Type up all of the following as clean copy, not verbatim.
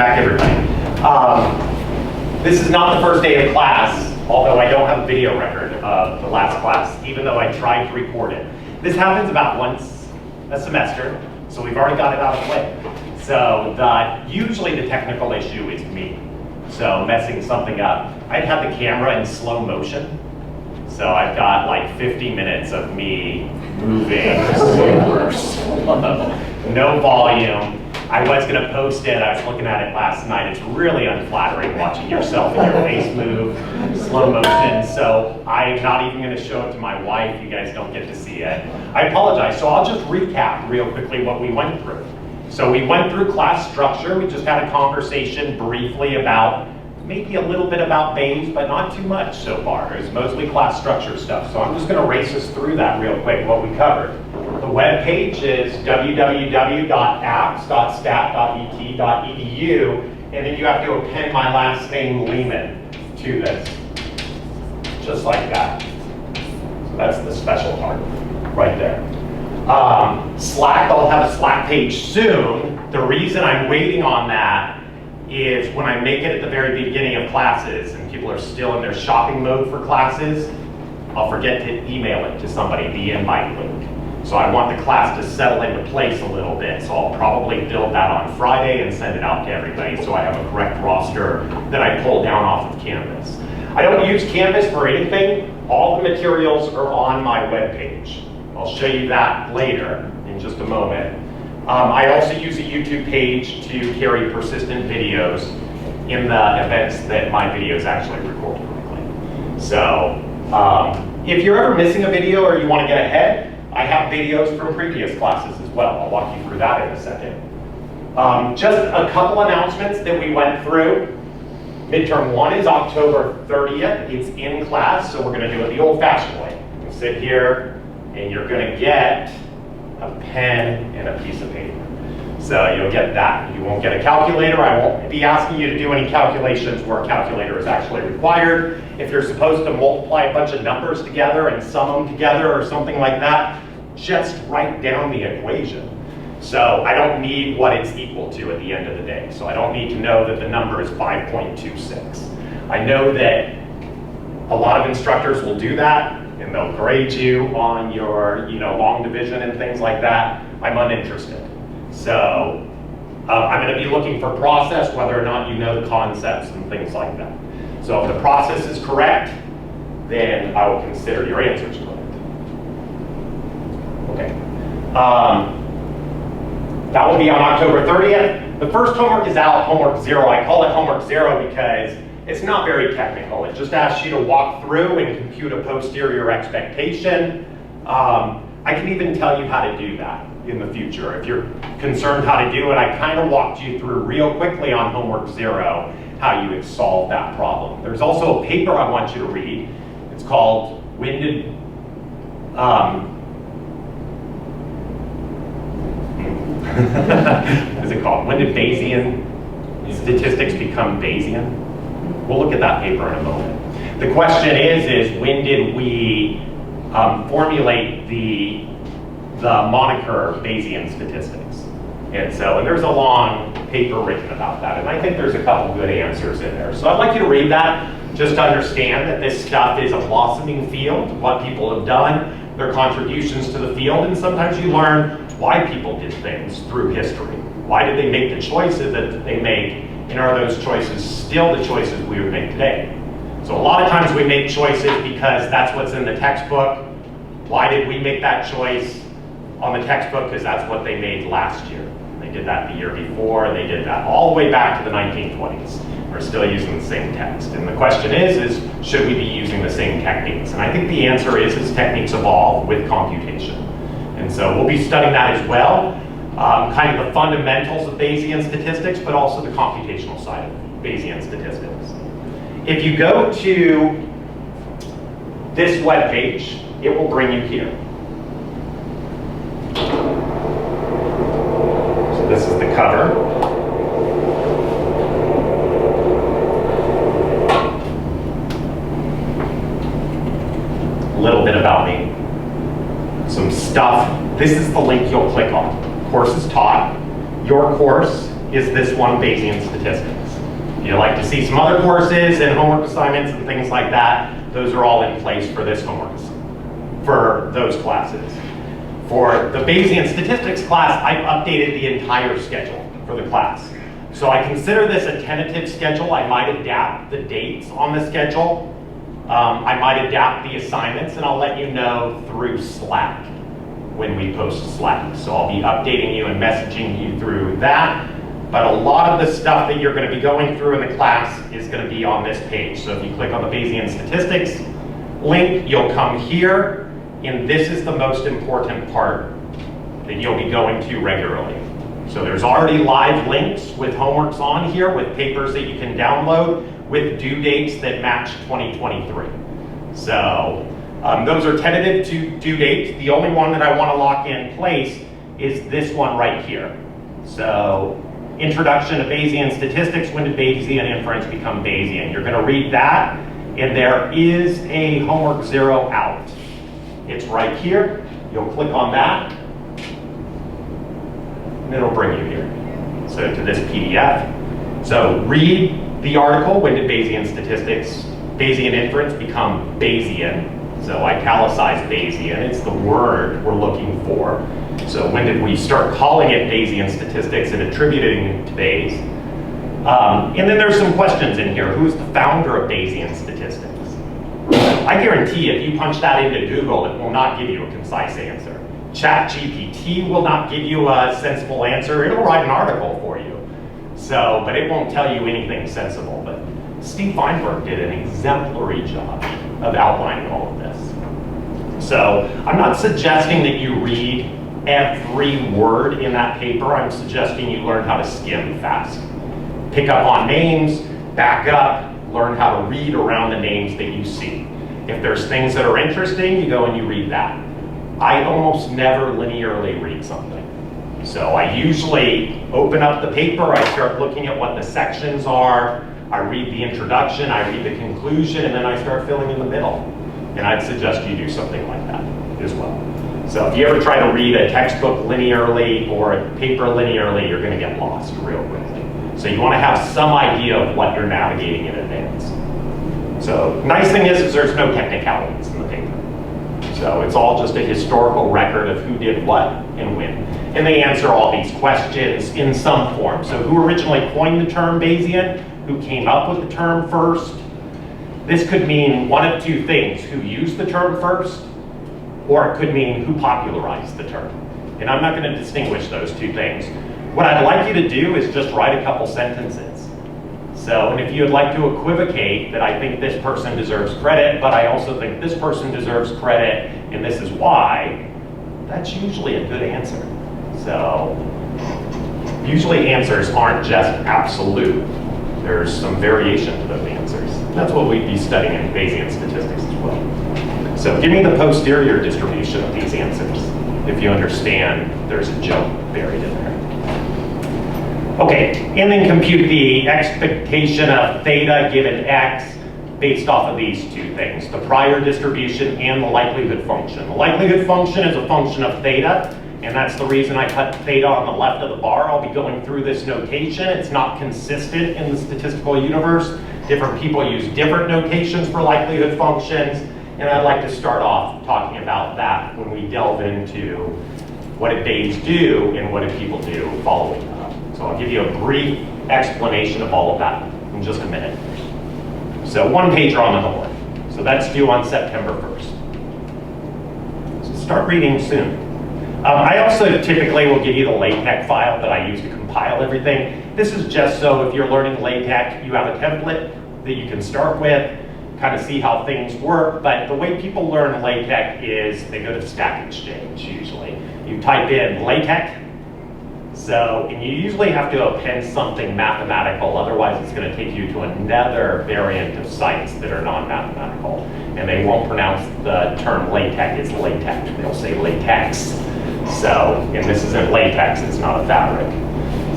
back, everybody. This is not the first day of class, although I don't have a video record of the last class, even though I tried to record it. This happens about once a semester, so we've already got it out of the way. So usually the technical issue is me, so messing something up. I'd have the camera in slow motion, so I've got like 50 minutes of me moving super slow, no volume. I was going to post it. I was looking at it last night. It's really unflattering watching yourself and your face move, slow motion. So I'm not even going to show it to my wife. You guys don't get to see it. I apologize. So I'll just recap real quickly what we went through. So we went through class structure. We just had a conversation briefly about maybe a little bit about Bayes, but not too much so far. It was mostly class structure stuff. So I'm just going to race us through that real quick, what we covered. The web page is www.apps.stat.et.edu, and then you have to append my last name, Lehman, to this, just like that. So that's the special part right there. Slack, I'll have a Slack page soon. The reason I'm waiting on that is when I make it at the very beginning of classes and people are still in their shopping mode for classes, I'll forget to email it to somebody, the invite link. So I want the class to settle into place a little bit, so I'll probably build that on Friday and send it out to everybody so I have a correct roster that I pull down off of Canvas. I don't use Canvas for anything. All the materials are on my webpage. I'll show you that later in just a moment. I also use a YouTube page to carry persistent videos in the events that my videos actually record correctly. So if you're ever missing a video or you want to get ahead, I have videos from previous classes as well. I'll walk you through that in a second. Just a couple announcements that we went through. Midterm 1 is October 30th. It's in class, so we're going to do it the old-fashioned way. You sit here, and you're going to get a pen and a piece of paper. So you'll get that. You won't get a calculator. I won't be asking you to do any calculations where a calculator is actually required. If you're supposed to multiply a bunch of numbers together and sum them together or something like that, just write down the equation. So I don't need what it's equal to at the end of the day. So I don't need to know that the number is 5.26. I know that a lot of instructors will do that, and they'll grade you on your long division and things like that. I'm uninterested. So I'm going to be looking for process, whether or not you know the concepts and things like that. So if the process is correct, then I will consider your answers correct. Okay. That will be on October 30th. The first homework is out, homework 0. I call it homework 0 because it's not very technical. It just asks you to walk through and compute a posterior expectation. I can even tell you how to do that in the future. If you're concerned how to do it, I kind of walked you through real quickly on homework 0 how you would solve that problem. There's also a paper I want you to read. It's called When Did Bayesian Statistics Become Bayesian? We'll look at that paper in a moment. The question is when did we formulate the moniker Bayesian Statistics? And there's a long paper written about that, and I think there's a couple good answers in there. So I'd like you to read that just to understand that this stuff is a blossoming field, what people have done, their contributions to the field, and sometimes you learn why people did things through history. Why did they make the choices that they make, and are those choices still the choices we would make today? So a lot of times we make choices because that's what's in the textbook. Why did we make that choice on the textbook? Because that's what they made last year. They did that the year before, and they did that all the way back to the 1920s. We're still using the same text. And the question is should we be using the same techniques? And I think the answer is techniques evolve with computation. And so we'll be studying that as well, kind of the fundamentals of Bayesian statistics, but also the computational side of Bayesian statistics. If you go to this web page, it will bring you here. So this is the cover. A little bit about me. Some stuff. This is the link you'll click on. Course is taught. Your course is this one, Bayesian Statistics. If you like to see some other courses and homework assignments and things like that, those are all in place for this homework, for those classes. For the Bayesian Statistics class, I've updated the entire schedule for the class. So I consider this a tentative schedule. I might adapt the dates on the schedule. I might adapt the assignments, and I'll let you know through Slack when we post Slack. So I'll be updating you and messaging you through that. But a lot of the stuff that you're going to be going through in the class is going to be on this page. So if you click on the Bayesian Statistics link, you'll come here. And this is the most important part that you'll be going to regularly. So there's already live links with homeworks on here, with papers that you can download, with due dates that match 2023. So those are tentative due dates. The only one that I want to lock in place is this one right here. So Introduction to Bayesian Statistics, when did Bayesian inference become Bayesian? You're going to read that, and there is a homework 0 out. It's right here. You'll click on that, and it'll bring you here. So to this PDF. So read the article, when did Bayesian inference become Bayesian? So italicize Bayesian, it's the word we're looking for. So when did we start calling it Bayesian statistics and attributing it to Bayes? And then there's some questions in here. Who's the founder of Bayesian statistics? I guarantee if you punch that into Google, it will not give you a concise answer. ChatGPT will not give you a sensible answer. It'll write an article for you. So, but it won't tell you anything sensible. But Steve Feinberg did an exemplary job of outlining all of this. So I'm not suggesting that you read every word in that paper. I'm suggesting you learn how to skim fast. Pick up on names, back up, learn how to read around the names that you see. If there's things that are interesting, you go and you read that. I almost never linearly read something. So I usually open up the paper, I start looking at what the sections are, I read the introduction, I read the conclusion, and then I start filling in the middle. And I'd suggest you do something like that as well. So if you ever try to read a textbook linearly or a paper linearly, you're going to get lost real quickly. So you want to have some idea of what you're navigating in advance. So nice thing is there's no technicalities in the paper. So it's all just a historical record of who did what and when. And they answer all these questions in some form. So who originally coined the term Bayesian? Who came up with the term first? This could mean one of two things: who used the term first, or it could mean who popularized the term. And I'm not going to distinguish those two things. What I'd like you to do is just write a couple sentences. So, and if you'd like to equivocate that I think this person deserves credit, but I also think this person deserves credit, and this is why, that's usually a good answer. So, usually answers aren't just absolute. There's some variation to those answers. That's what we'd be studying in Bayesian statistics as well. So give me the posterior distribution of these answers, if you understand there's a joke buried in there. Okay, and then compute the expectation of theta given x based off of these two things, the prior distribution and the likelihood function. The likelihood function is a function of theta, and that's the reason I cut theta on the left of the bar. I'll be going through this notation. It's not consistent in the statistical universe. Different people use different notations for likelihood functions, and I'd like to start off talking about that when we delve into what did Bayes do and what did people do following that. So I'll give you a brief explanation of all of that in just a minute. So one pager on the homework. So that's due on September 1st. So start reading soon. I also typically will give you the LaTeX file that I use to compile everything. This is just so if you're learning LaTeX, you have a template that you can start with, kind of see how things work. But the way people learn LaTeX is they go to Stack Exchange usually. You type in LaTeX, and you usually have to append something mathematical, otherwise it's going to take you to another variant of sites that are non-mathematical. And they won't pronounce the term LaTeX as LaTeX, they'll say LaTeX. So, and this isn't latex, it's not a fabric.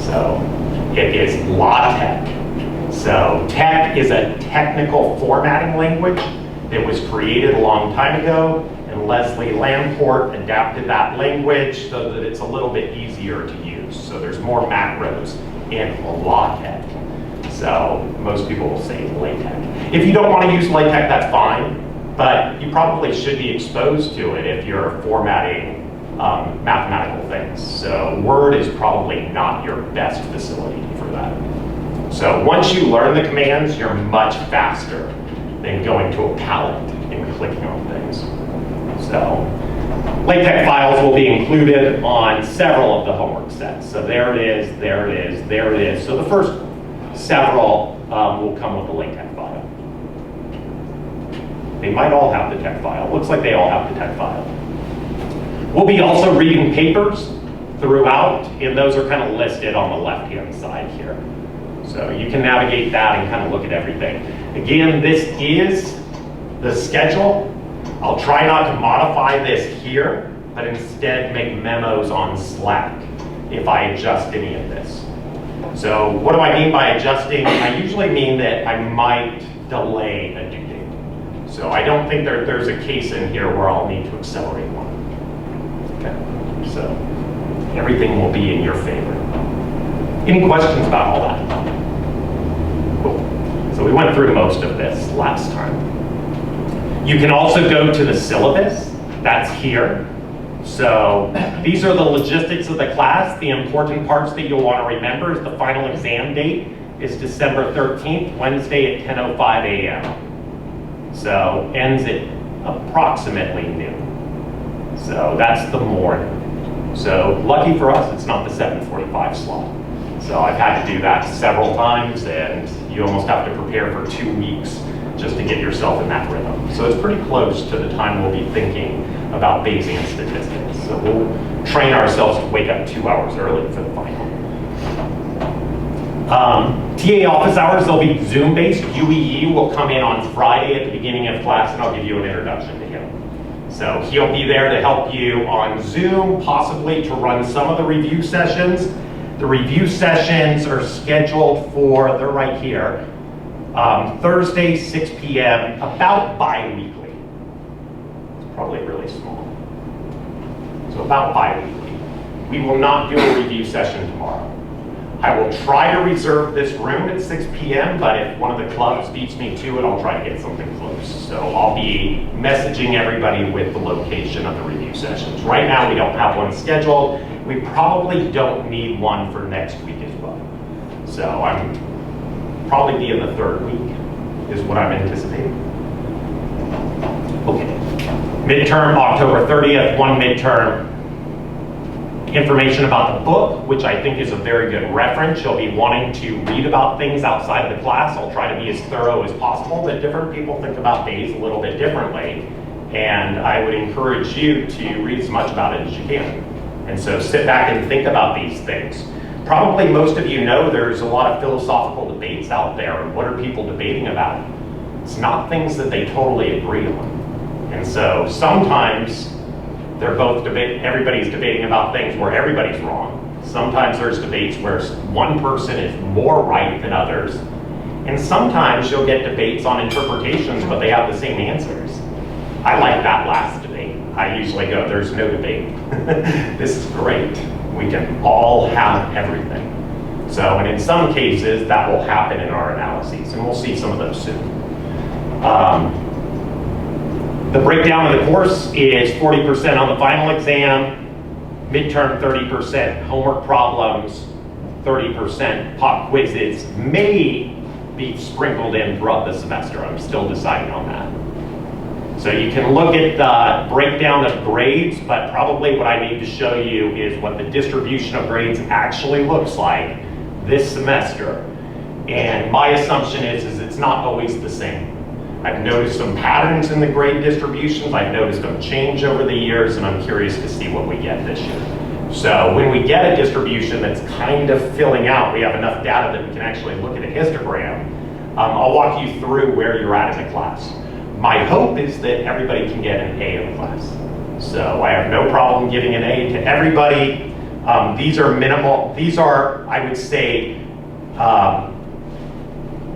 So, it is LaTeX. So, TeX is a technical formatting language that was created a long time ago, and Leslie Lamport adapted that language so that it's a little bit easier to use. So there's more macros in LaTeX. So most people will say LaTeX. If you don't want to use LaTeX, that's fine, but you probably should be exposed to it if you're formatting mathematical things. So Word is probably not your best facility for that. So once you learn the commands, you're much faster than going to a palette and clicking on things. So LaTeX files will be included on several of the homework sets. So there it is, there it is, there it is. So the first several will come with the LaTeX file. They might all have the text file. Looks like they all have the text file. We'll be also reading papers throughout, and those are kind of listed on the left-hand side here. So you can navigate that and kind of look at everything. Again, this is the schedule. I'll try not to modify this here, but instead make memos on Slack if I adjust any of this. So what do I mean by adjusting? I usually mean that I might delay a due date. So I don't think there's a case in here where I'll need to accelerate one. Okay, so everything will be in your favor. Any questions about all that? Cool. So we went through most of this last time. You can also go to the syllabus. That's here. So these are the logistics of the class. The important parts that you'll want to remember is the final exam date is December 13th, Wednesday at 10:05 a.m. So ends at approximately noon. So that's the morning. So lucky for us, it's not the 7:45 slot. So I've had to do that several times, and you almost have to prepare for 2 weeks just to get yourself in that rhythm. So it's pretty close to the time we'll be thinking about Bayesian statistics. So we'll train ourselves to wake up 2 hours early for the final. TA office hours, they'll be Zoom-based. UEE will come in on Friday at the beginning of class, and I'll give you an introduction to him. So he'll be there to help you on Zoom, possibly to run some of the review sessions. The review sessions are scheduled for, they're right here, Thursday, 6 p.m., about bi-weekly. It's probably really small. So about bi-weekly. We will not do a review session tomorrow. I will try to reserve this room at 6 p.m., but if one of the clubs beats me to it, I'll try to get something close. So I'll be messaging everybody with the location of the review sessions. Right now, we don't have one scheduled. We probably don't need one for next week as well. So I'm probably be in the third week is what I'm anticipating. Okay. Midterm, October 30th, one midterm. Information about the book, which I think is a very good reference. You'll be wanting to read about things outside of the class. I'll try to be as thorough as possible, but different people think about Bayes a little bit differently. And I would encourage you to read as much about it as you can. And so sit back and think about these things. Probably most of you know there's a lot of philosophical debates out there. And what are people debating about? It's not things that they totally agree on. And so sometimes they're both everybody's debating about things where everybody's wrong. Sometimes there's debates where one person is more right than others. And sometimes you'll get debates on interpretations, but they have the same answers. I like that last debate. I usually go, there's no debate. This is great. We can all have everything. So, and in some cases, that will happen in our analyses, and we'll see some of those soon. The breakdown of the course is 40% on the final exam, midterm 30%, homework problems, 30% pop quizzes, may be sprinkled in throughout the semester. I'm still deciding on that. So you can look at the breakdown of grades, but probably what I need to show you is what the distribution of grades actually looks like this semester. And my assumption is it's not always the same. I've noticed some patterns in the grade distributions. I've noticed them change over the years, and I'm curious to see what we get this year. So when we get a distribution that's kind of filling out, we have enough data that we can actually look at a histogram, I'll walk you through where you're at in the class. My hope is that everybody can get an A in the class. So I have no problem giving an A to everybody. These are minimal. These are, I would say,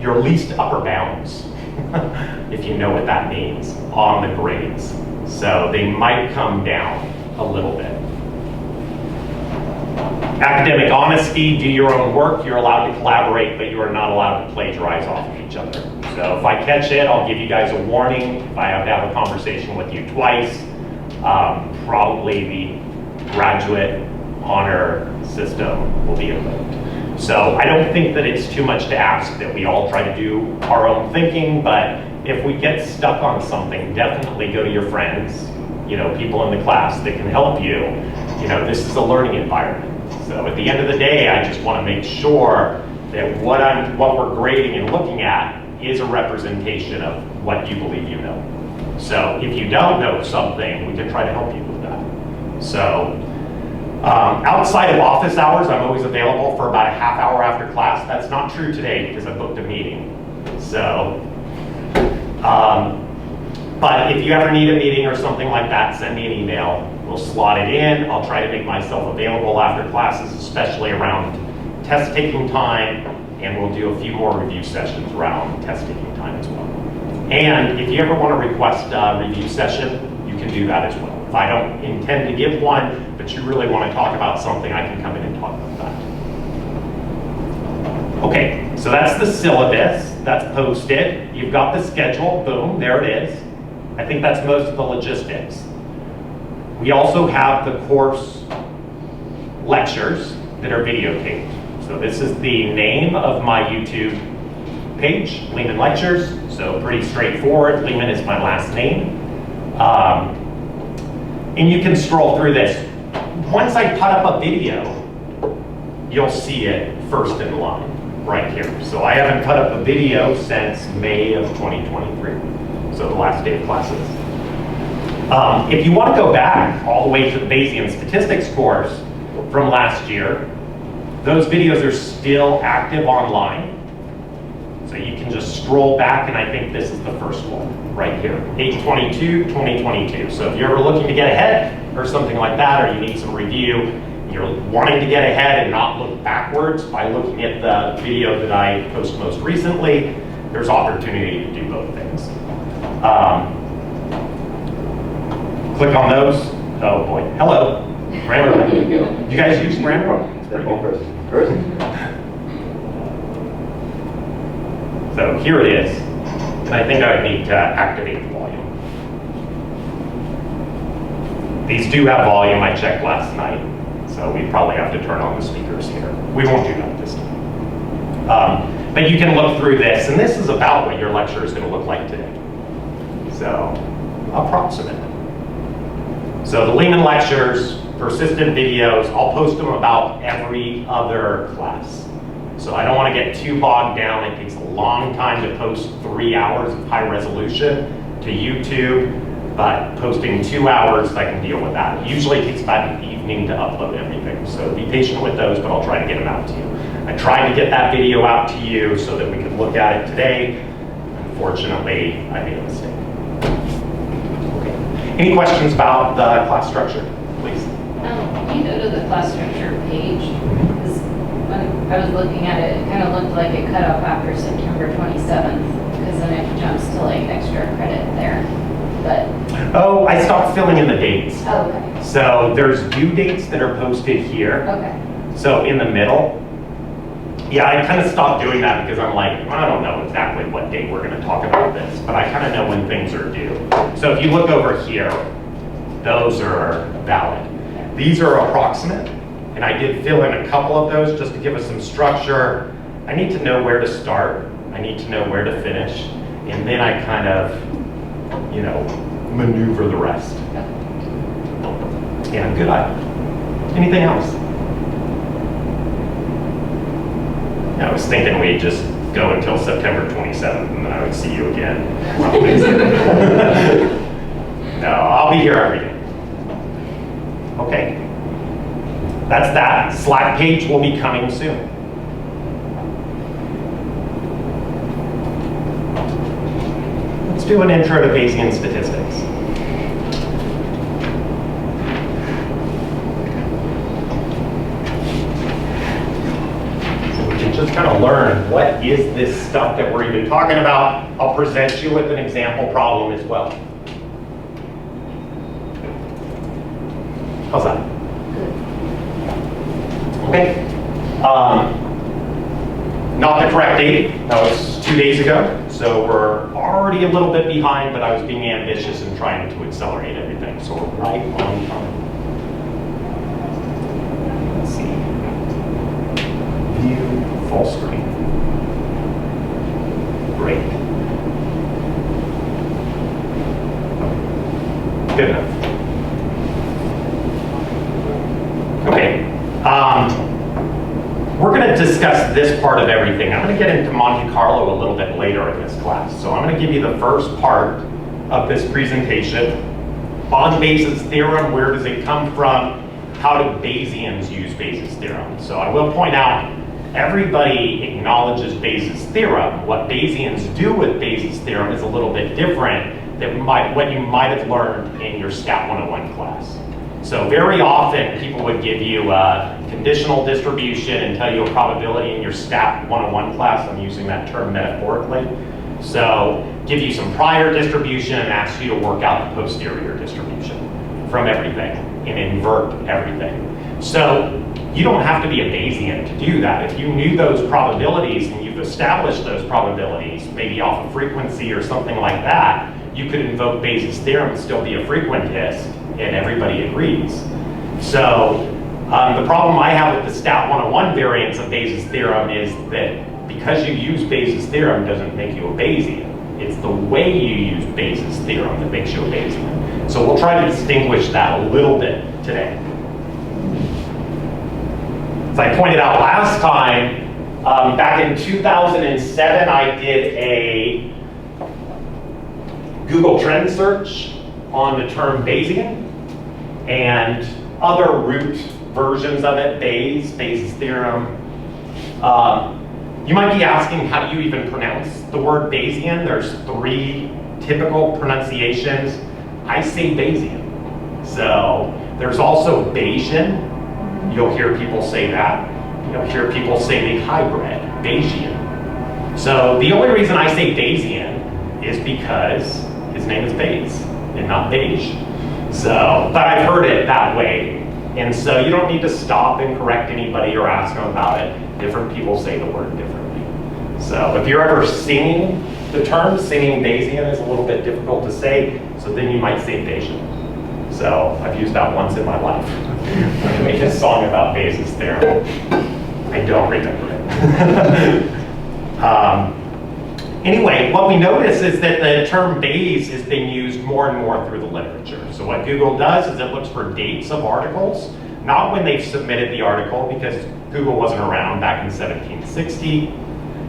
your least upper bounds. If you know what that means, on the grades. So they might come down a little bit. Academic honesty, do your own work. You're allowed to collaborate, but you are not allowed to plagiarize off of each other. So if I catch it, I'll give you guys a warning. If I have to have a conversation with you twice, probably the graduate honor system will be invoked. So I don't think that it's too much to ask that we all try to do our own thinking, but if we get stuck on something, definitely go to your friends, people in the class that can help you. This is a learning environment. So at the end of the day, I just want to make sure that what we're grading and looking at is a representation of what you believe you know. So if you don't know something, we can try to help you with that. So outside of office hours, I'm always available for about a half hour after class. That's not true today because I booked a meeting. So, but if you ever need a meeting or something like that, send me an email. We'll slot it in. I'll try to make myself available after classes, especially around test taking time, and we'll do a few more review sessions around test taking time as well. And if you ever want to request a review session, you can do that as well. If I don't intend to give one, but you really want to talk about something, I can come in and talk about that. Okay, so that's the syllabus. That's posted. You've got the schedule. Boom, there it is. I think that's most of the logistics. We also have the course lectures that are videotaped. So this is the name of my YouTube page, Lehman Lectures. So pretty straightforward. Lehman is my last name. And you can scroll through this. Once I put up a video, you'll see it first in line right here. So I haven't put up a video since May of 2023. So the last day of classes. If you want to go back all the way to the Bayesian Statistics course from last year, those videos are still active online. So you can just scroll back, and I think this is the first one right here, 8/22/2022. So if you're ever looking to get ahead or something like that, or you need some review, you're wanting to get ahead and not look backwards by looking at the video that I post most recently, there's opportunity to do both things. Click on those. Oh boy, hello. Grammar. You guys use grammar? It's pretty cool. So here it is. And I think I would need to activate the volume. These do have volume. I checked last night. So we probably have to turn on the speakers here. We won't do that this time. But you can look through this. And this is about what your lecture is going to look like today. So approximate. So the Lehman Lectures, persistent videos, I'll post them about every other class. So I don't want to get too bogged down. It takes a long time to post 3 hours of high resolution to YouTube, but posting 2 hours, I can deal with that. It usually takes about an evening to upload everything. So be patient with those, but I'll try to get them out to you. I tried to get that video out to you so that we could look at it today. Unfortunately, I made a mistake. Any questions about the class structure, please? Can you go to the class structure page? Because when I was looking at it, it kind of looked like it cut off after September 27th, because then it jumps to like extra credit there. But oh, I stopped filling in the dates. Oh, okay. So there's due dates that are posted here. Okay. So in the middle, yeah, I kind of stopped doing that because I'm like, I don't know exactly what date we're going to talk about this, but I kind of know when things are due. So if you look over here, those are valid. These are approximate, and I did fill in a couple of those just to give us some structure. I need to know where to start. I need to know where to finish, and then I kind of, maneuver the rest. Yeah, good eye. Anything else? I was thinking we'd just go until September 27th, and then I would see you again. No, I'll be here every day. Okay. That's that. Slack page will be coming soon. Let's do an intro to Bayesian Statistics. Just kind of learn what is this stuff that we're even talking about. I'll present you with an example problem as well. How's that? Okay. Not the correct date. That was 2 days ago. So we're already a little bit behind, but I was being ambitious and trying to accelerate everything. So we're right on time. Let's see. View full screen. Great. Good enough. Okay. We're going to discuss this part of everything. I'm going to get into Monte Carlo a little bit later in this class. So I'm going to give you the first part of this presentation on Bayes' theorem. Where does it come from? How do Bayesians use Bayes' theorem? So I will point out, everybody acknowledges Bayes' theorem. What Bayesians do with Bayes' theorem is a little bit different than what you might have learned in your Stat 101 class. So very often people would give you a conditional distribution and tell you a probability in your Stat 101 class. I'm using that term metaphorically. So give you some prior distribution and ask you to work out the posterior distribution from everything and invert everything. So you don't have to be a Bayesian to do that. If you knew those probabilities and you've established those probabilities, maybe off a frequency or something like that, you could invoke Bayes' theorem and still be a frequentist, and everybody agrees. So the problem I have with the Stat 101 variants of Bayes' theorem is that because you use Bayes' theorem doesn't make you a Bayesian. It's the way you use Bayes' theorem that makes you a Bayesian. So we'll try to distinguish that a little bit today. As I pointed out last time, back in 2007, I did a Google trend search on the term Bayesian and other root versions of it, Bayes' theorem. You might be asking, how do you even pronounce the word Bayesian? There's 3 typical pronunciations. I say Bayesian. So there's also Bayesian. You'll hear people say that. You'll hear people say the hybrid, Bayesian. So the only reason I say Bayesian is because his name is Bayes and not beige. So, but I've heard it that way. And so you don't need to stop and correct anybody or ask them about it. Different people say the word differently. So if you're ever singing the term, singing Bayesian is a little bit difficult to say, so then you might say Bayesian. So I've used that once in my life. I made a song about Bayes' theorem. I don't remember it. Anyway, what we notice is that the term Bayes is being used more and more through the literature. So what Google does is it looks for dates of articles, not when they've submitted the article, because Google wasn't around back in 1760,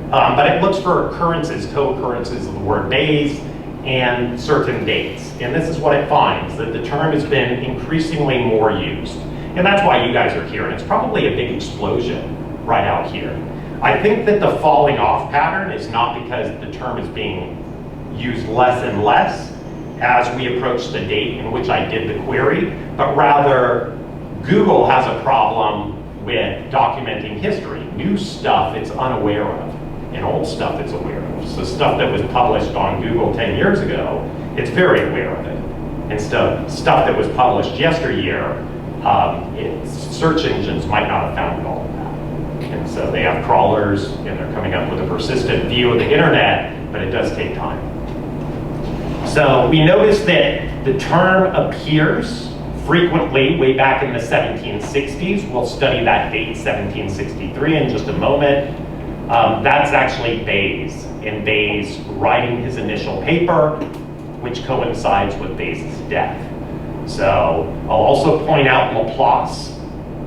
but it looks for occurrences, co-occurrences of the word Bayes, and certain dates. And this is what it finds, that the term has been increasingly more used. And that's why you guys are here. And it's probably a big explosion right out here. I think that the falling off pattern is not because the term is being used less and less as we approach the date in which I did the query, but rather Google has a problem with documenting history. New stuff it's unaware of, and old stuff it's aware of. So stuff that was published on Google 10 years ago, it's very aware of it. And stuff that was published yesteryear, search engines might not have found all of that. And so they have crawlers, and they're coming up with a persistent view of the internet, but it does take time. So we notice that the term appears frequently way back in the 1760s. We'll study that date, 1763, in just a moment. That's actually Bayes, and Bayes writing his initial paper, which coincides with Bayes' death. So I'll also point out Laplace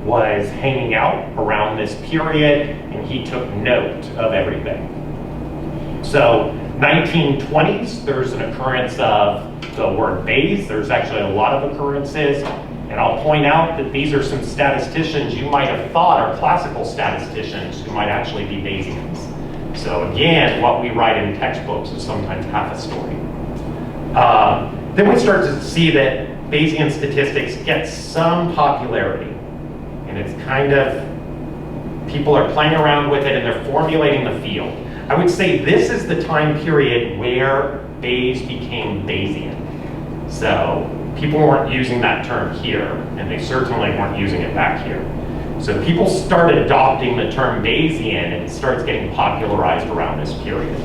was hanging out around this period, and he took note of everything. So 1920s, there's an occurrence of the word Bayes. There's actually a lot of occurrences, and I'll point out that these are some statisticians you might have thought are classical statisticians who might actually be Bayesians. So again, what we write in textbooks is sometimes half a story. Then we start to see that Bayesian statistics get some popularity. And it's kind of, people are playing around with it and they're formulating the field. I would say this is the time period where Bayes became Bayesian. So people weren't using that term here, and they certainly weren't using it back here. So people start adopting the term Bayesian, and it starts getting popularized around this period.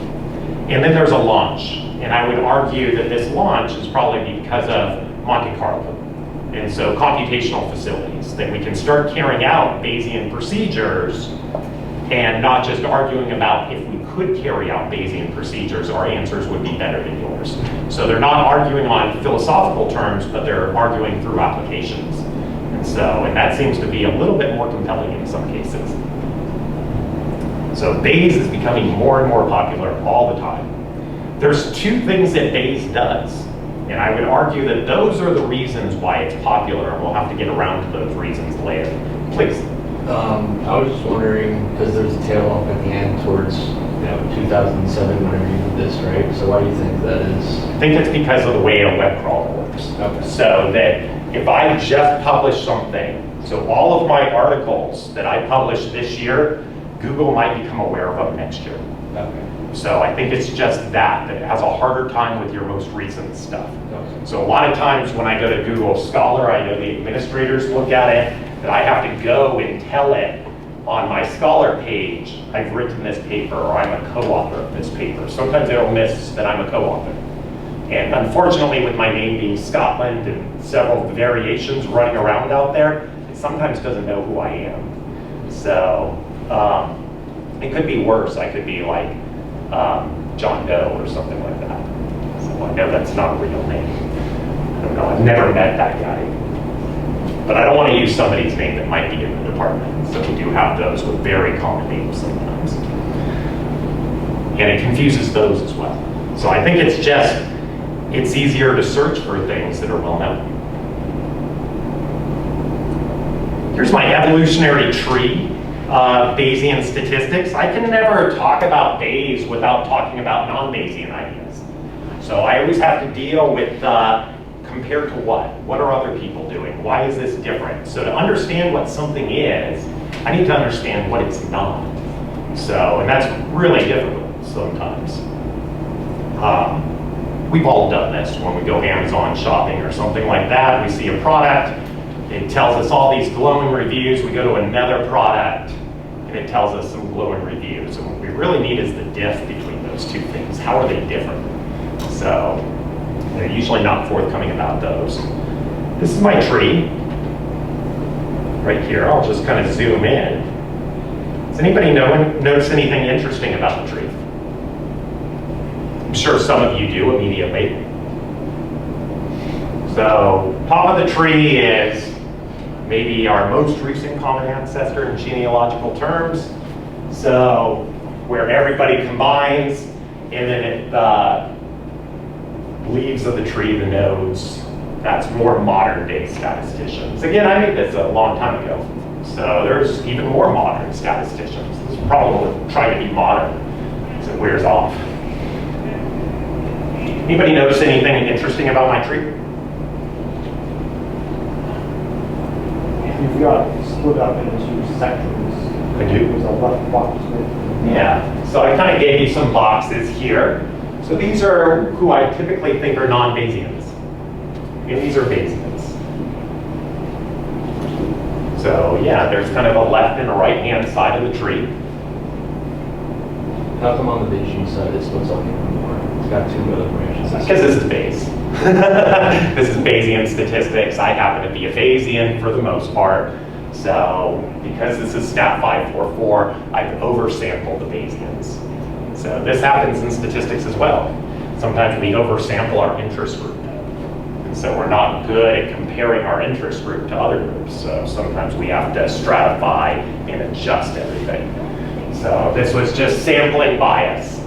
And then there's a launch. And I would argue that this launch is probably because of Monte Carlo. And so computational facilities, that we can start carrying out Bayesian procedures and not just arguing about if we could carry out Bayesian procedures, our answers would be better than yours. So they're not arguing on philosophical terms, but they're arguing through applications. And that seems to be a little bit more compelling in some cases. So Bayes is becoming more and more popular all the time. There's two things that Bayes does, and I would argue that those are the reasons why it's popular, and we'll have to get around to those reasons later. Please. I was just wondering, because there's a tail off at the end towards 2007 whenever you did this, right? So why do you think that is? I think it's because of the way a web crawler works. Okay. So that if I just publish something, so all of my articles that I publish this year, Google might become aware of them next year. Okay. So I think it's just that it has a harder time with your most recent stuff. Okay. So a lot of times when I go to Google Scholar, I know the administrators look at it, that I have to go and tell it on my Scholar page, I've written this paper, or I'm a co-author of this paper. Sometimes it'll miss that I'm a co-author. And unfortunately, with my name being Scotland and several variations running around out there, it sometimes doesn't know who I am. So it could be worse. I could be like John Doe or something like that. So I know that's not a real name. I don't know. I've never met that guy. But I don't want to use somebody's name that might be in the department. So we do have those with very common names sometimes. And it confuses those as well. So I think it's just, it's easier to search for things that are well known. Here's my evolutionary tree, Bayesian statistics. I can never talk about Bayes without talking about non-Bayesian ideas. So I always have to deal with compared to what? What are other people doing? Why is this different? So to understand what something is, I need to understand what it's not. So, and that's really difficult sometimes. We've all done this when we go Amazon shopping or something like that. We see a product, it tells us all these glowing reviews. We go to another product, and it tells us some glowing reviews. And what we really need is the diff between those two things. How are they different? So they're usually not forthcoming about those. This is my tree right here. I'll just kind of zoom in. Does anybody notice anything interesting about the tree? I'm sure some of you do immediately. So top of the tree is maybe our most recent common ancestor in genealogical terms. So where everybody combines, and then the leaves of the tree, the nodes, that's more modern day statisticians. Again, I made this a long time ago. So there's even more modern statisticians. This is the problem with trying to be modern, is it wears off. Anybody notice anything interesting about my tree? You've got split up into sections. I do. There's a left box with. Yeah, so I kind of gave you some boxes here. So these are who I typically think are non-Bayesians. And these are Bayesians. So yeah, there's kind of a left and a right-hand side of the tree. How come on the Bayesian side it splits up even more? It's got two other branches. Because this is Bayes. This is Bayesian statistics. I happen to be a Bayesian for the most part. So because this is Stat 544, I've oversampled the Bayesians. So this happens in statistics as well. Sometimes we oversample our interest group. And so we're not good at comparing our interest group to other groups. So sometimes we have to stratify and adjust everything. So this was just sampling bias.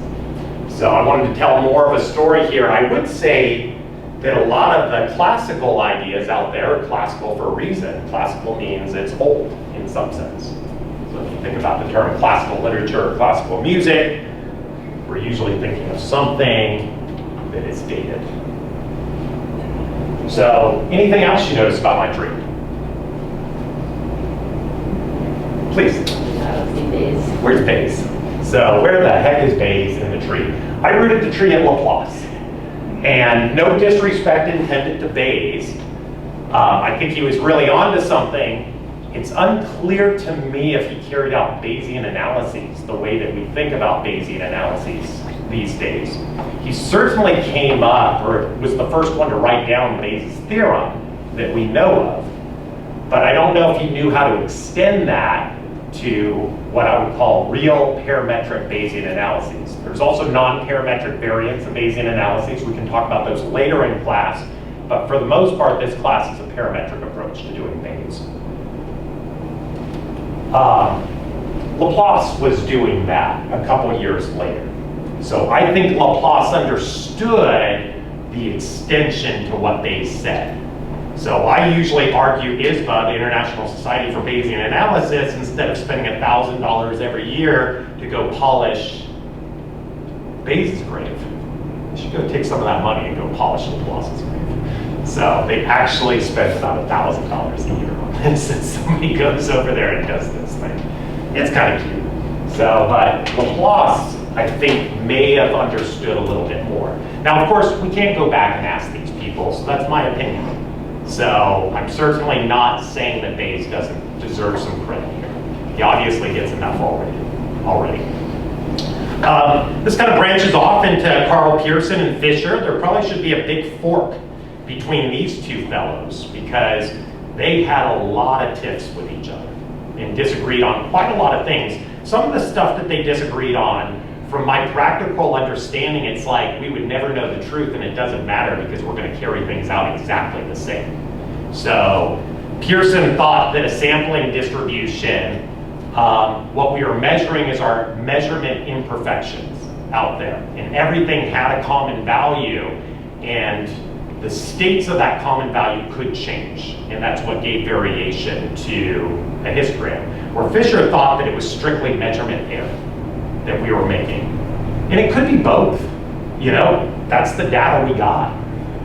So I wanted to tell more of a story here. I would say that a lot of the classical ideas out there are classical for a reason. Classical means it's old in some sense. So if you think about the term classical literature or classical music, we're usually thinking of something that is dated. So anything else you notice about my tree? Please. I don't see Bayes. Where's Bayes? So where the heck is Bayes in the tree? I rooted the tree at Laplace. And no disrespect intended to Bayes. I think he was really onto something It's unclear to me if he carried out Bayesian analyses the way that we think about Bayesian analyses these days. He certainly came up, or was the first one to write down Bayes' theorem that we know of. But I don't know if he knew how to extend that to what I would call real parametric Bayesian analyses. There's also non-parametric variants of Bayesian analyses. We can talk about those later in class. But for the most part, this class is a parametric approach to doing Bayes. Laplace was doing that a couple years later. So I think Laplace understood the extension to what Bayes said. So I usually argue ISBA, the International Society for Bayesian Analysis, instead of spending $1,000 every year to go polish Bayes' grave, they should go take some of that money and go polish Laplace's grave. So they actually spend about $1,000 a year on this, and somebody goes over there and does this thing. It's kind of cute. So, but Laplace, I think, may have understood a little bit more. Now, of course, we can't go back and ask these people, so that's my opinion. So I'm certainly not saying that Bayes doesn't deserve some credit here. He obviously gets enough already. This kind of branches off into Carl Pearson and Fisher. There probably should be a big fork between these two fellows because they had a lot of tiffs with each other and disagreed on quite a lot of things. Some of the stuff that they disagreed on, from my practical understanding, it's like we would never know the truth and it doesn't matter because we're going to carry things out exactly the same. So Pearson thought that a sampling distribution, what we are measuring is our measurement imperfections out there. And everything had a common value and the states of that common value could change. And that's what gave variation to a histogram. Where Fisher thought that it was strictly measurement error that we were making. And it could be both. You know, that's the data we got.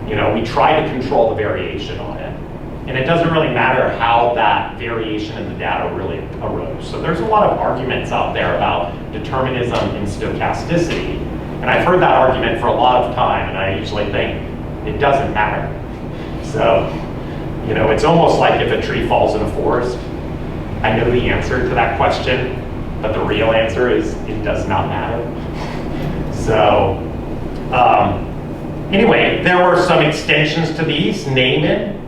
You know, we try to control the variation on it. And it doesn't really matter how that variation in the data really arose. So there's a lot of arguments out there about determinism and stochasticity. And I've heard that argument for a lot of time, and I usually think it doesn't matter. So, you know, it's almost like if a tree falls in a forest. I know the answer to that question, but the real answer is it does not matter. So anyway, there were some extensions to these. Naaman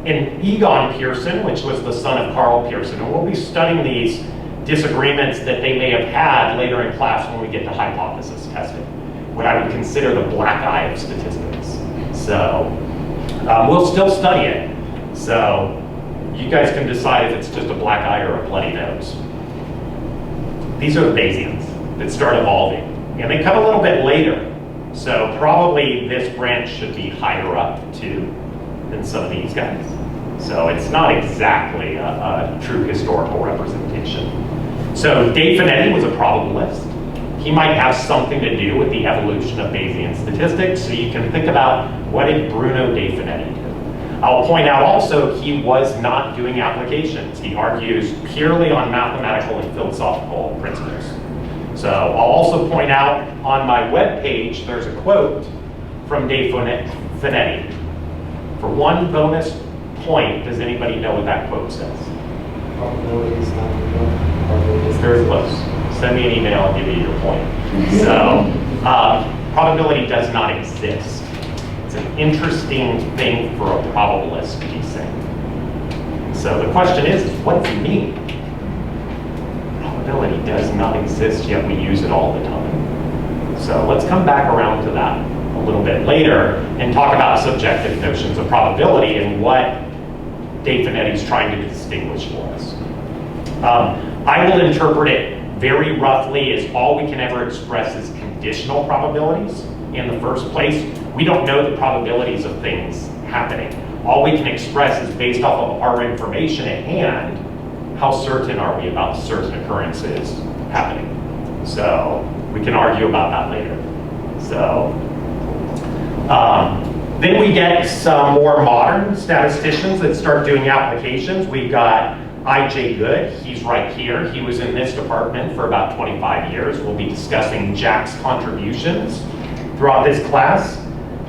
and Egon Pearson, which was the son of Carl Pearson. And we'll be studying these disagreements that they may have had later in class when we get to hypothesis testing, what I would consider the black eye of statistics. So we'll still study it. So you guys can decide if it's just a black eye or a bloody nose. These are the Bayesians that start evolving. And they come a little bit later. So probably this branch should be higher up too than some of these guys. So it's not exactly a true historical representation. So De Finetti was a probabilist. He might have something to do with the evolution of Bayesian statistics. So you can think about, what did Bruno De Finetti do? I'll point out also he was not doing applications. He argues purely on mathematical and philosophical principles. So I'll also point out on my webpage, there's a quote from De Finetti. For one bonus point, does anybody know what that quote says? Probability is not real. It's very close. Send me an email, I'll give you your point. So probability does not exist. It's an interesting thing for a probabilist to be saying. So the question is, what does it mean? Probability does not exist, yet we use it all the time. So let's come back around to that a little bit later and talk about subjective notions of probability and what De Finetti's trying to distinguish for us. I will interpret it very roughly as all we can ever express is conditional probabilities in the first place. We don't know the probabilities of things happening. All we can express is based off of our information at hand, how certain are we about certain occurrences happening. So we can argue about that later. So then we get some more modern statisticians that start doing applications. We got I.J. Good, he's right here. He was in this department for about 25 years. We'll be discussing Jack's contributions throughout this class.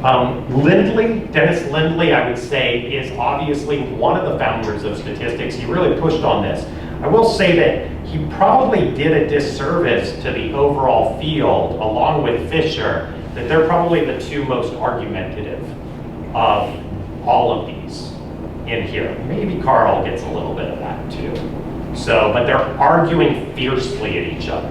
Dennis Lindley, I would say, is obviously one of the founders of statistics. He really pushed on this. I will say that he probably did a disservice to the overall field, along with Fisher, that they're probably the two most argumentative of all of these in here. Maybe Carl gets a little bit of that too. So, but they're arguing fiercely at each other.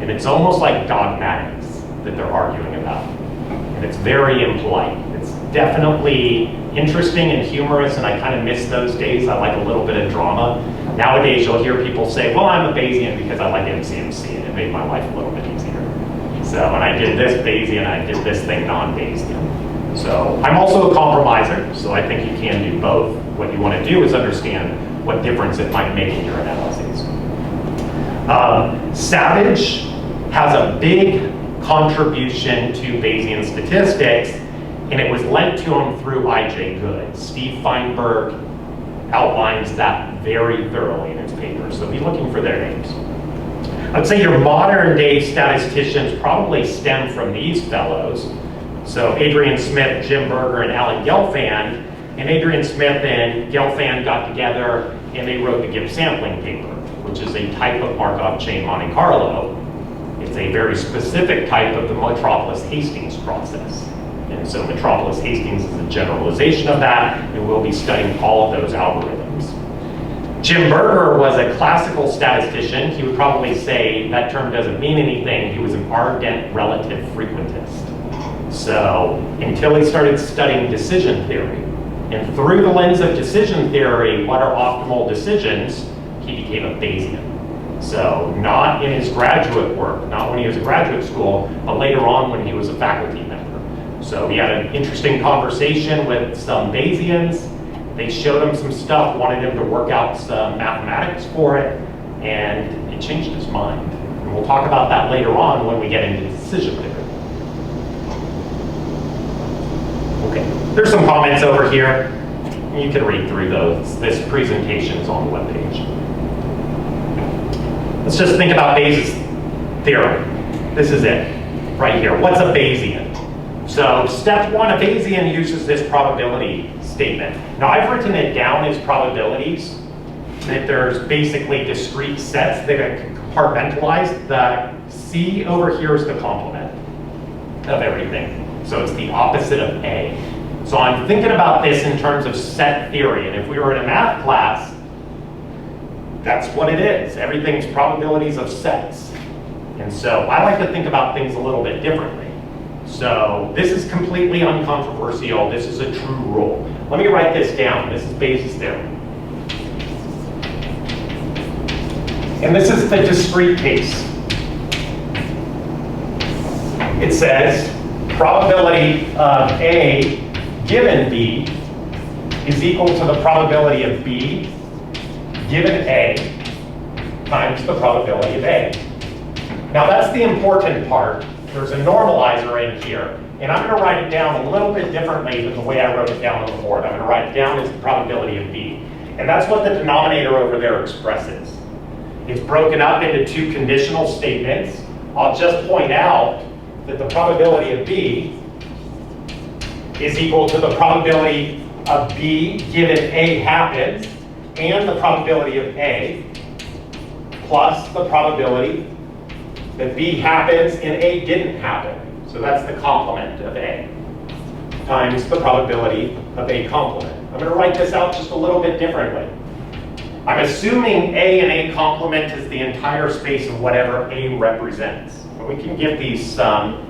And it's almost like dogmatics that they're arguing about. And it's very impolite. It's definitely interesting and humorous, and I kind of miss those days. I like a little bit of drama. Nowadays, you'll hear people say, well, I'm a Bayesian because I like MCMC, and it made my life a little bit easier. So, and I did this Bayesian, I did this thing non-Bayesian. So, I'm also a compromiser, so I think you can do both. What you want to do is understand what difference it might make in your analyses. Savage has a big contribution to Bayesian statistics, and it was lent to him through I.J. Good. Steve Feinberg outlines that very thoroughly in his paper, so be looking for their names. I'd say your modern day statisticians probably stem from these fellows. So Adrian Smith, Jim Berger, and Alan Gelfand. And Adrian Smith and Gelfand got together and they wrote the Gibbs sampling paper, which is a type of Markov chain Monte Carlo. It's a very specific type of the Metropolis-Hastings process. And so Metropolis-Hastings is a generalization of that, and we'll be studying all of those algorithms. Jim Berger was a classical statistician. He would probably say that term doesn't mean anything. He was an ardent relative frequentist. So until he started studying decision theory, and through the lens of decision theory, what are optimal decisions, he became a Bayesian. So not in his graduate work, not when he was in graduate school, but later on when he was a faculty member. So he had an interesting conversation with some Bayesians. They showed him some stuff, wanted him to work out some mathematics for it, and it changed his mind. And we'll talk about that later on when we get into decision theory. Okay, there's some comments over here. You can read through those. This presentation is on the webpage. Let's just think about Bayes' theorem. This is it, right here. What's a Bayesian? So step one, a Bayesian uses this probability statement. Now I've written it down as probabilities, that there's basically discrete sets that are compartmentalized. The C over here is the complement of everything. So it's the opposite of A. So I'm thinking about this in terms of set theory, and if we were in a math class, that's what it is. Everything's probabilities of sets. And so I like to think about things a little bit differently. So this is completely uncontroversial. This is a true rule. Let me write this down. This is Bayes' theorem. And this is the discrete case. It says probability of A given B is equal to the probability of B given A times the probability of A. Now that's the important part. There's a normalizer in here, and I'm going to write it down a little bit differently than the way I wrote it down on the board. I'm going to write it down as the probability of B. And that's what the denominator over there expresses. It's broken up into two conditional statements. I'll just point out that the probability of B is equal to the probability of B given A happens, and the probability of A plus the probability that B happens and A didn't happen. So that's the complement of A times the probability of A complement. I'm going to write this out just a little bit differently. I'm assuming A and A complement is the entire space of whatever A represents. And we can give these some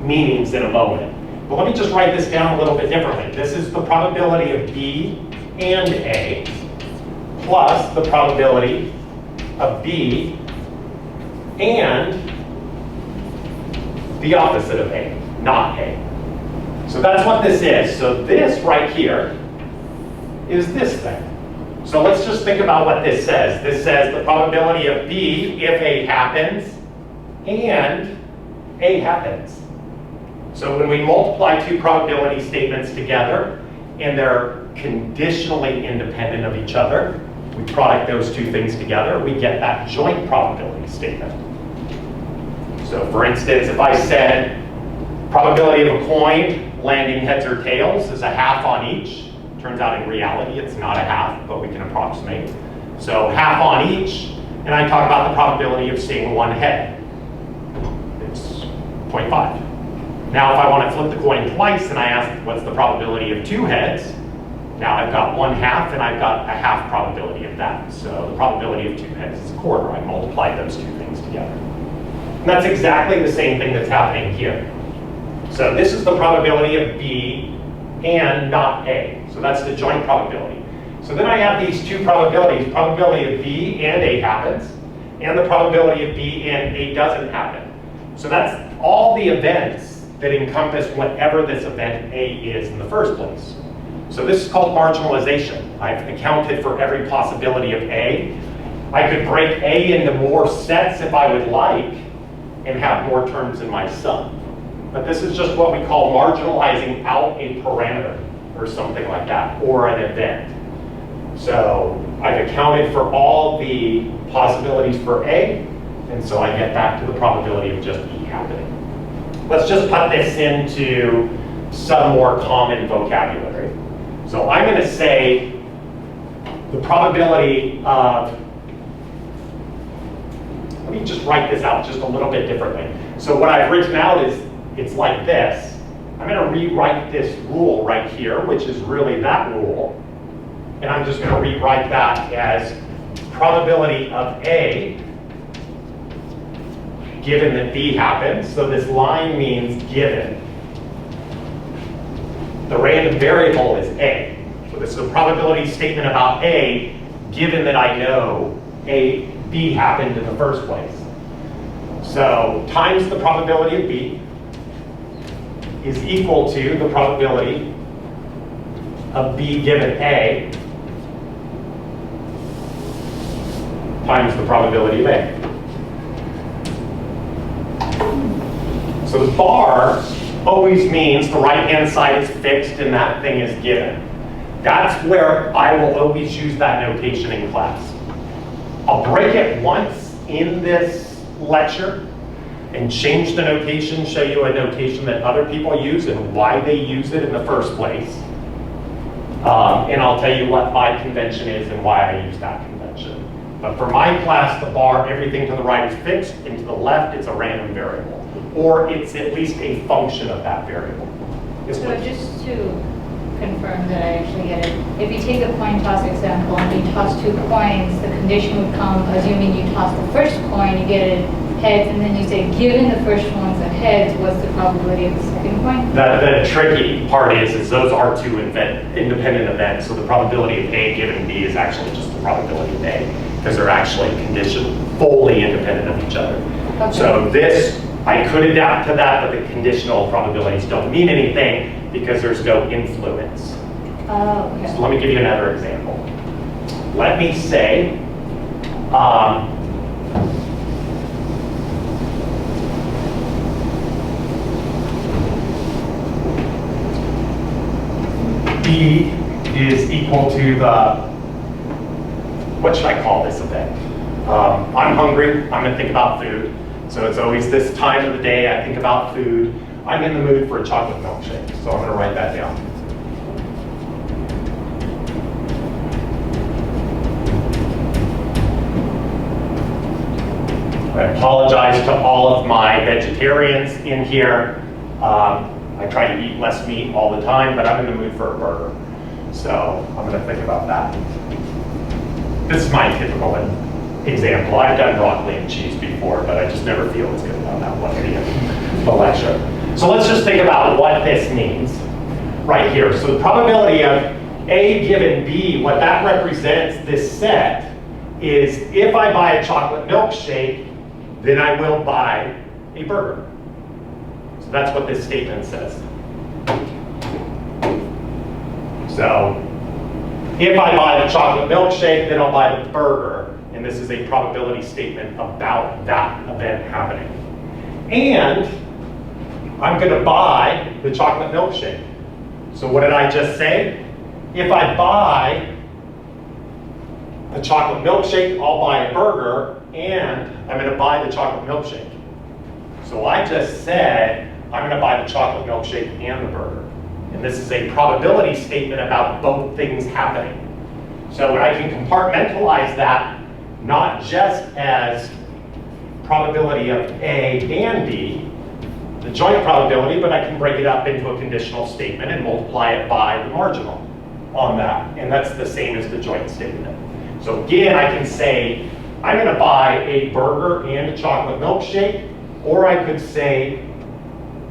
meanings in a moment. But let me just write this down a little bit differently. This is the probability of B and A plus the probability of B and the opposite of A, not A. So that's what this is. So this right here is this thing. So let's just think about what this says. This says the probability of B if A happens and A happens. So when we multiply two probability statements together and they're conditionally independent of each other, we product those two things together, we get that joint probability statement. So for instance, if I said Probability of a coin landing heads or tails is a half on each. Turns out in reality it's not a half, but we can approximate. So half on each, and I talk about the probability of seeing one head. It's 0.5. Now if I want to flip the coin twice and I ask what's the probability of two heads, now I've got 1/2 and I've got a half probability of that. So the probability of two heads is a quarter. I multiplied those two things together. And that's exactly the same thing that's happening here. So this is the probability of B and not A. So that's the joint probability. So then I have these two probabilities, probability of B and A happens, and the probability of B and A doesn't happen. So that's all the events that encompass whatever this event A is in the first place. So this is called marginalization. I've accounted for every possibility of A. I could break A into more sets if I would like and have more terms in my sum. But this is just what we call marginalizing out a parameter or something like that, or an event. So I've accounted for all the possibilities for A, and so I get back to the probability of just E happening. Let's just put this into some more common vocabulary. So I'm going to say the probability of, let me just write this out just a little bit differently. So what I've written out is, it's like this. I'm going to rewrite this rule right here, which is really that rule. And I'm just going to rewrite that as probability of A given that B happens. So this line means given. The random variable is A. So this is a probability statement about A given that I know B happened in the first place. So times the probability of B is equal to the probability of B given A times the probability of A. So the bar always means the right-hand side is fixed and that thing is given. That's where I will always use that notation in class. I'll break it once in this lecture and change the notation, show you a notation that other people use and why they use it in the first place. And I'll tell you what my convention is and why I use that convention. But for my class, the bar, everything to the right is fixed, and to the left, it's a random variable. Or it's at least a function of that variable. So just to confirm that I actually get it, if you take a coin toss example and you toss two coins, the condition would come, assuming you toss the first coin, you get it heads, and then you say, given the first one's a heads, what's the probability of the second coin? The tricky part is those are two independent events, so the probability of A given B is actually just the probability of A, because they're actually conditioned fully independent of each other. Okay. So this, I could adapt to that, but the conditional probabilities don't mean anything because there's no influence. Oh, okay. So let me give you another example. Let me say, B is equal to the, what should I call this event? I'm hungry, I'm gonna think about food. So it's always this time of the day I think about food. I'm in the mood for a chocolate milkshake, so I'm gonna write that down. I apologize to all of my vegetarians in here. I try to eat less meat all the time, but I'm in the mood for a burger. So I'm gonna think about that. This is my typical example. I've done broccoli and cheese before, but I just never feel as good about that one in the lecture. So let's just think about what this means right here. So the probability of A given B, what that represents, this set, is if I buy a chocolate milkshake, then I will buy a burger. So that's what this statement says. So if I buy the chocolate milkshake, then I'll buy the burger. And this is a probability statement about that event happening. And I'm going to buy the chocolate milkshake. So what did I just say? If I buy a chocolate milkshake, I'll buy a burger, and I'm going to buy the chocolate milkshake. So I just said I'm going to buy the chocolate milkshake and the burger. And this is a probability statement about both things happening. So I can compartmentalize that not just as probability of A and B, the joint probability, but I can break it up into a conditional statement and multiply it by the marginal on that. And that's the same as the joint statement. So again, I can say, I'm going to buy a burger and a chocolate milkshake, or I could say,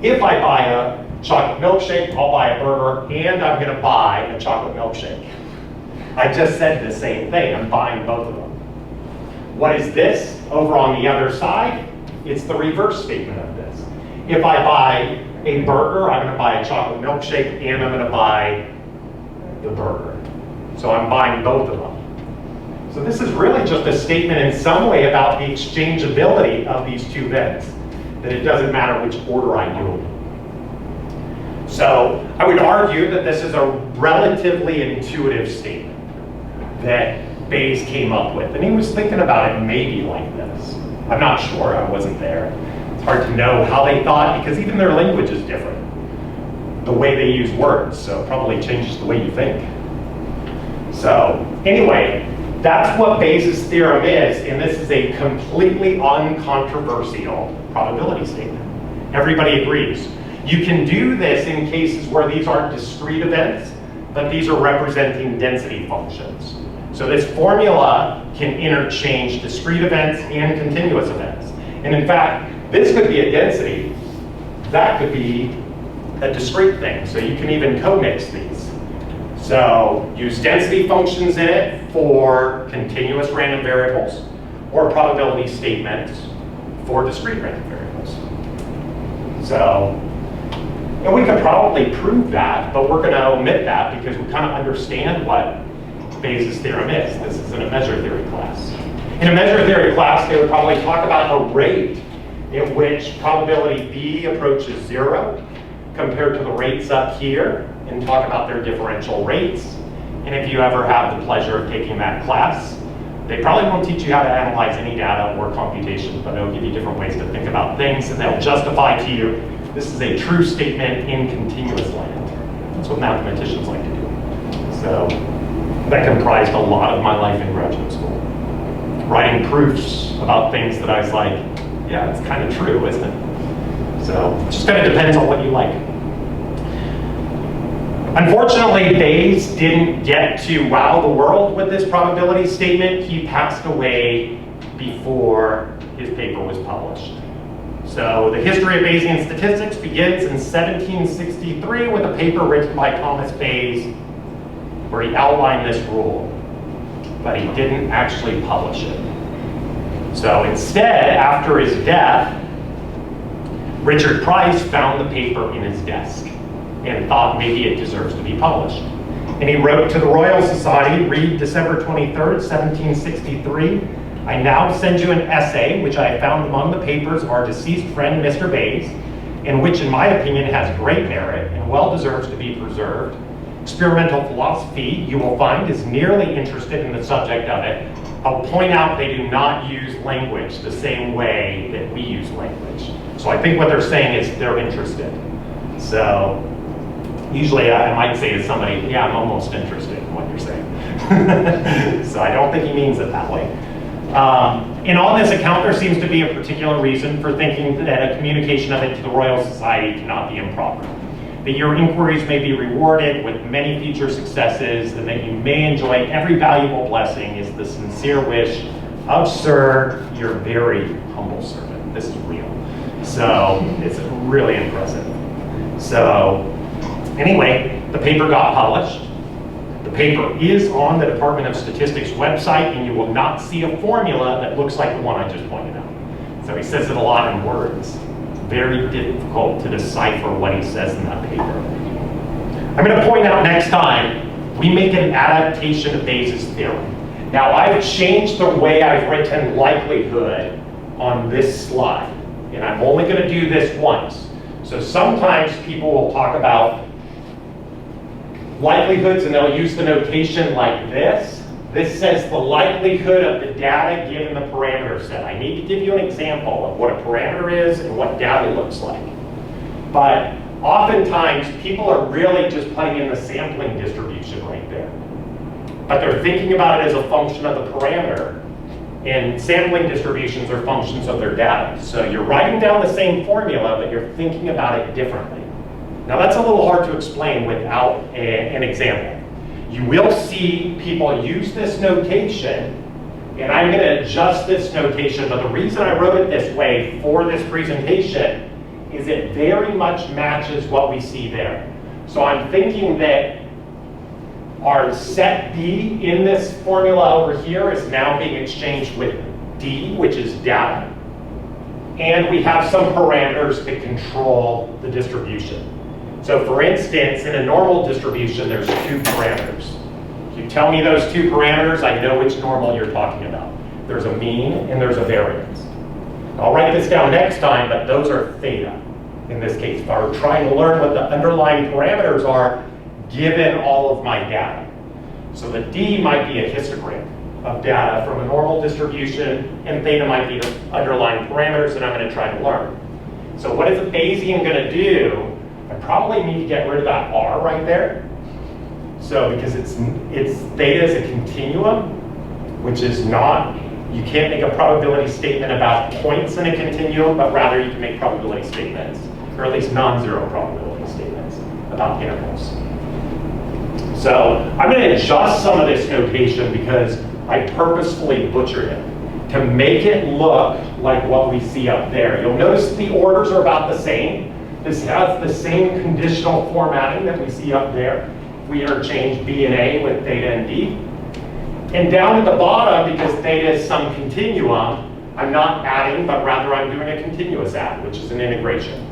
if I buy a chocolate milkshake, I'll buy a burger, and I'm going to buy a chocolate milkshake. I just said the same thing. I'm buying both of them. What is this over on the other side? It's the reverse statement of this. If I buy a burger, I'm going to buy a chocolate milkshake, and I'm going to buy the burger. So I'm buying both of them. So this is really just a statement in some way about the exchangeability of these two events, that it doesn't matter which order I do them. So I would argue that this is a relatively intuitive statement that Bayes came up with. And he was thinking about it maybe like this. I'm not sure, I wasn't there. It's hard to know how they thought because even their language is different. The way they use words, so it probably changes the way you think. So anyway, that's what Bayes' theorem is, and this is a completely uncontroversial probability statement. Everybody agrees. You can do this in cases where these aren't discrete events, but these are representing density functions. So this formula can interchange discrete events and continuous events. And in fact, this could be a density. That could be a discrete thing. So you can even co-mix these. So use density functions in it for continuous random variables or probability statements for discrete random variables. So, and we could probably prove that, but we're going to omit that because we kind of understand what Bayes' theorem is. This is in a measure theory class. In a measure theory class, they would probably talk about a rate at which probability B approaches 0 compared to the rates up here, and talk about their differential rates. And if you ever have the pleasure of taking that class, they probably won't teach you how to analyze any data or computation, but they'll give you different ways to think about things, and they'll justify to you, this is a true statement in continuous land. That's what mathematicians like to do. So that comprised a lot of my life in graduate school. Writing proofs about things that I was like, yeah, it's kind of true, isn't it? So it just kind of depends on what you like. Unfortunately, Bayes didn't get to wow the world with this probability statement. He passed away before his paper was published. So the history of Bayesian statistics begins in 1763 with a paper written by Thomas Bayes where he outlined this rule, but he didn't actually publish it. So instead, after his death, Richard Price found the paper in his desk and thought maybe it deserves to be published. And he wrote to the Royal Society, read December 23rd, 1763, I now send you an essay which I have found among the papers of our deceased friend Mr. Bayes, and which in my opinion has great merit and well deserves to be preserved. Experimental philosophy, you will find, is nearly interested in the subject of it. I'll point out they do not use language the same way that we use language. So I think what they're saying is they're interested. So usually I might say to somebody, yeah, I'm almost interested in what you're saying. So I don't think he means it that way. In all this account, there seems to be a particular reason for thinking that a communication of it to the Royal Society cannot be improper. That your inquiries may be rewarded with many future successes, and that you may enjoy every valuable blessing is the sincere wish of, sir, your very humble servant. This is real. So it's really impressive. So anyway, the paper got published. The paper is on the Department of Statistics website, and you will not see a formula that looks like the one I just pointed out. So he says it a lot in words. It's very difficult to decipher what he says in that paper. I'm going to point out next time, we make an adaptation of Bayes' theorem. Now I've changed the way I've written likelihood on this slide, and I'm only going to do this once. So sometimes people will talk about likelihoods and they'll use the notation like this. This says the likelihood of the data given the parameter set. I need to give you an example of what a parameter is and what data looks like. But oftentimes, people are really just putting in the sampling distribution right there. But they're thinking about it as a function of the parameter, and sampling distributions are functions of their data. So you're writing down the same formula, but you're thinking about it differently. Now that's a little hard to explain without an example. You will see people use this notation, and I'm going to adjust this notation, but the reason I wrote it this way for this presentation is it very much matches what we see there. So I'm thinking that our set B in this formula over here is now being exchanged with D, which is data. And we have some parameters that control the distribution. So for instance, in a normal distribution, there's two parameters. If you tell me those two parameters, I know which normal you're talking about. There's a mean and there's a variance. I'll write this down next time, but those are theta in this case. If I were trying to learn what the underlying parameters are, given all of my data. So the D might be a histogram of data from a normal distribution, and theta might be the underlying parameters that I'm going to try to learn. So what is a Bayesian going to do? I probably need to get rid of that R right there. So because it's theta is a continuum, which is not, you can't make a probability statement about points in a continuum, but rather you can make probability statements, or at least non-zero probability statements about intervals. So I'm going to adjust some of this notation because I purposefully butchered it to make it look like what we see up there. You'll notice the orders are about the same. This has the same conditional formatting that we see up there. We interchange B and A with theta and D. And down at the bottom, because theta is some continuum, I'm not adding, but rather I'm doing a continuous add, which is an integration.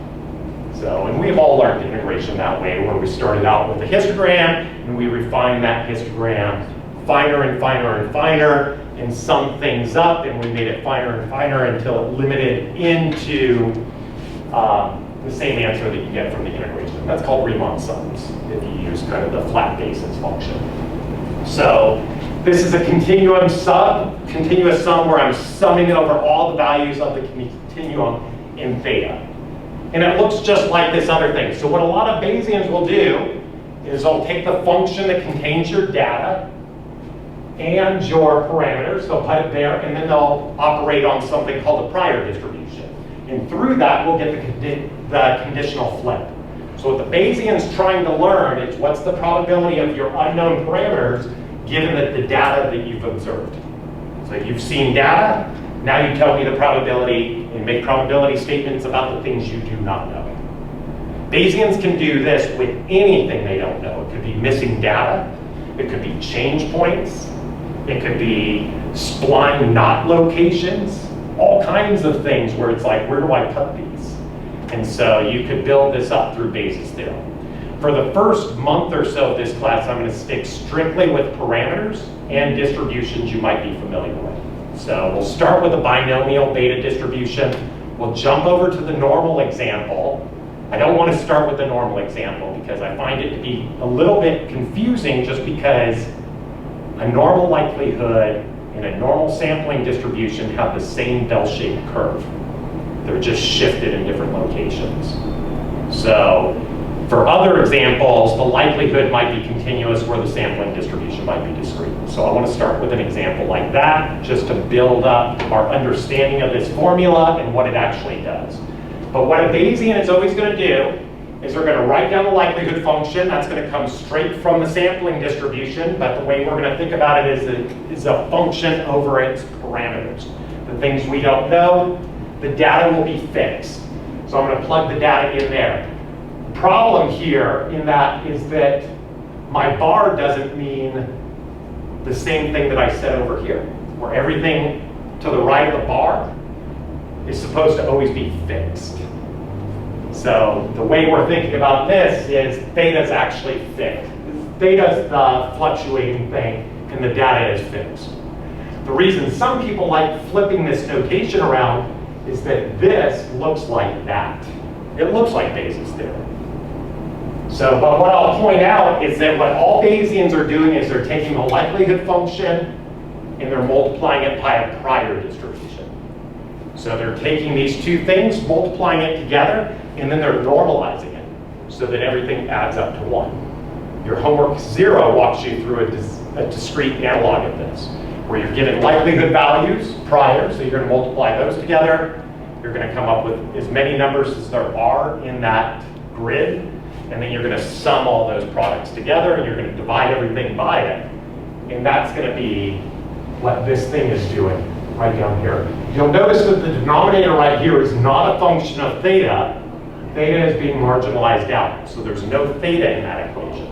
So, and we've all learned integration that way, where we started out with a histogram, and we refined that histogram finer and finer and finer, and summed things up, and we made it finer and finer until it limited into the same answer that you get from the integration. That's called Riemann sums, if you use kind of the flat basis function. So this is a continuous sum where I'm summing over all the values of the continuum in theta. And it looks just like this other thing. So what a lot of Bayesians will do is they'll take the function that contains your data and your parameters, they'll put it there, and then they'll operate on something called a prior distribution. And through that, we'll get the conditional flip. So what the Bayesian's trying to learn is what's the probability of your unknown parameters given that the data that you've observed. So you've seen data, now you tell me the probability and make probability statements about the things you do not know. Bayesians can do this with anything they don't know. It could be missing data, it could be change points, it could be spline knot locations, all kinds of things where it's like, where do I put these? And so you could build this up through Bayes' theorem. For the first month or so of this class, I'm going to stick strictly with parameters and distributions you might be familiar with. So we'll start with a binomial beta distribution. We'll jump over to the normal example. I don't want to start with the normal example because I find it to be a little bit confusing just because a normal likelihood and a normal sampling distribution have the same bell-shaped curve. They're just shifted in different locations. So for other examples, the likelihood might be continuous where the sampling distribution might be discrete. So I want to start with an example like that just to build up our understanding of this formula and what it actually does. But what a Bayesian is always going to do is we're going to write down the likelihood function. That's going to come straight from the sampling distribution, but the way we're going to think about it is a function over its parameters. The things we don't know, the data will be fixed. So I'm going to plug the data in there. The problem here in that is that my bar doesn't mean the same thing that I said over here, where everything to the right of the bar is supposed to always be fixed. So the way we're thinking about this is theta's actually fixed. Theta's the fluctuating thing, and the data is fixed. The reason some people like flipping this notation around is that this looks like that. It looks like Bayes' theorem. So, but what I'll point out is that what all Bayesians are doing is they're taking the likelihood function and they're multiplying it by a prior distribution. So they're taking these two things, multiplying it together, and then they're normalizing it so that everything adds up to 1. Your homework 0 walks you through a discrete analog of this, where you're given likelihood values prior, so you're going to multiply those together. You're going to come up with as many numbers as there are in that grid, and then you're going to sum all those products together, and you're going to divide everything by it. And that's going to be what this thing is doing right down here. You'll notice that the denominator right here is not a function of theta. Theta is being marginalized out, so there's no theta in that equation.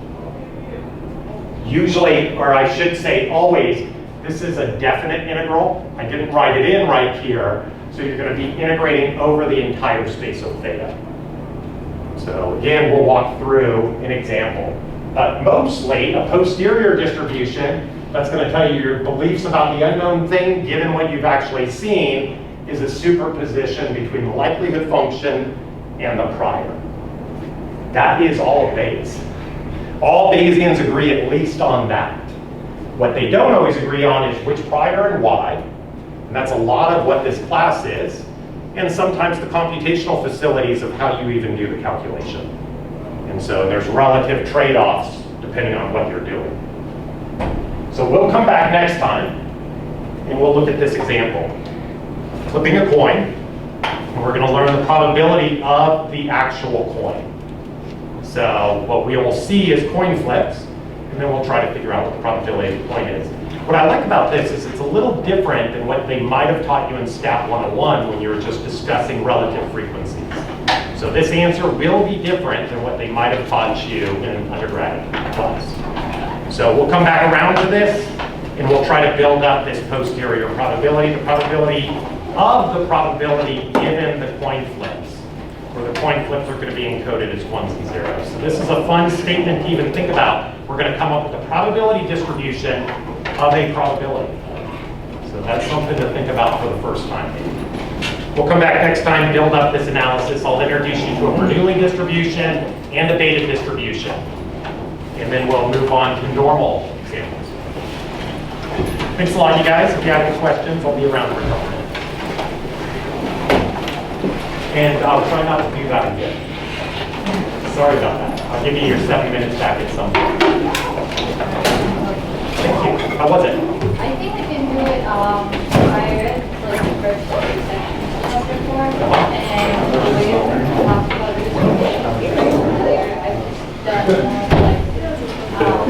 Usually, or I should say always, this is a definite integral. I didn't write it in right here, so you're going to be integrating over the entire space of theta. So again, we'll walk through an example. But mostly, a posterior distribution, that's going to tell you your beliefs about the unknown thing, given what you've actually seen, is a superposition between the likelihood function and the prior. That is all Bayes. All Bayesians agree at least on that. What they don't always agree on is which prior and why. And that's a lot of what this class is. And sometimes the computational facilities of how you even do the calculation. And so there's relative trade-offs depending on what you're doing. So we'll come back next time and we'll look at this example. Flipping a coin, and we're going to learn the probability of the actual coin. So what we will see is coin flips, and then we'll try to figure out what the probability of the coin is. What I like about this is it's a little different than what they might have taught you in Stat 101 when you were just discussing relative frequencies. So this answer will be different than what they might have taught you in undergrad class. So we'll come back around to this, and we'll try to build up this posterior probability, the probability of the probability given the coin flips, where the coin flips are going to be encoded as 1s and 0s. So this is a fun statement to even think about. We're going to come up with a probability distribution of a probability. So that's something to think about for the first time. We'll come back next time, build up this analysis. I'll introduce you to a Bernoulli distribution and a beta distribution. And then we'll move on to normal examples. Thanks a lot, you guys. If you have any questions, I'll be around for a couple minutes. And I'll try not to do that again. Sorry about that. I'll give you your 7 minutes back at some point. Thank you. How was it? I think I can do it, I read like the first 2 sections of the report, and we talked about the distribution earlier. I've just done more like, data analysis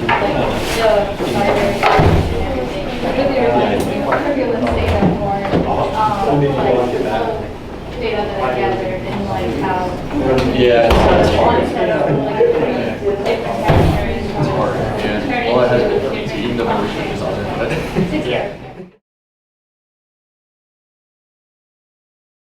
analysis. So, like the primary distribution and everything. Really realizing turbulence data more, like data that I gathered and like how one set of like different characters It's hard, yeah. Well, it has been, even though my research is on it, but. Yeah.